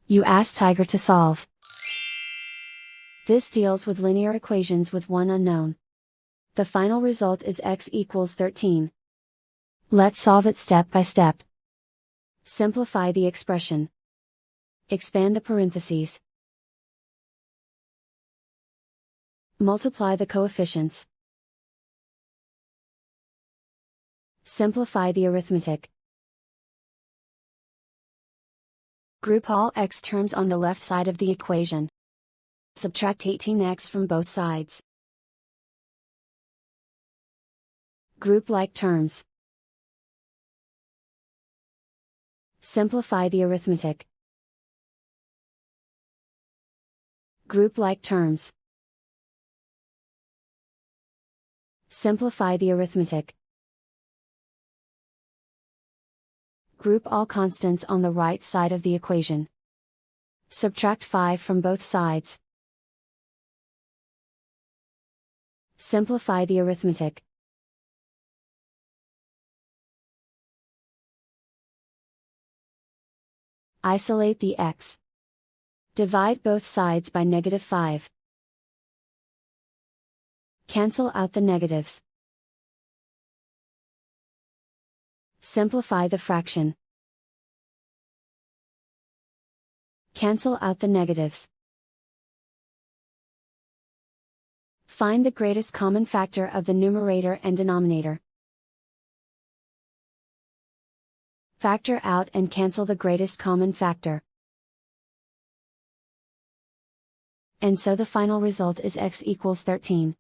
You ask Tiger to solve. This deals with linear equations with one unknown. The final result is x equals 13. Let's solve it step by step. Simplify the expression. Expand the parentheses. Multiply the coefficients. Simplify the arithmetic. Group all x terms on the left side of the equation. Subtract 18x from both sides. Group like terms. Simplify the arithmetic. Group like terms. Simplify the arithmetic. Group all constants on the right side of the equation. Subtract 5 from both sides. Simplify the arithmetic. Isolate the x. Divide both sides by -5. Cancel out the negatives. Simplify the fraction. Cancel out the negatives. Find the greatest common factor of the numerator and denominator. Factor out and cancel the greatest common factor. And so the final result is x equals 13.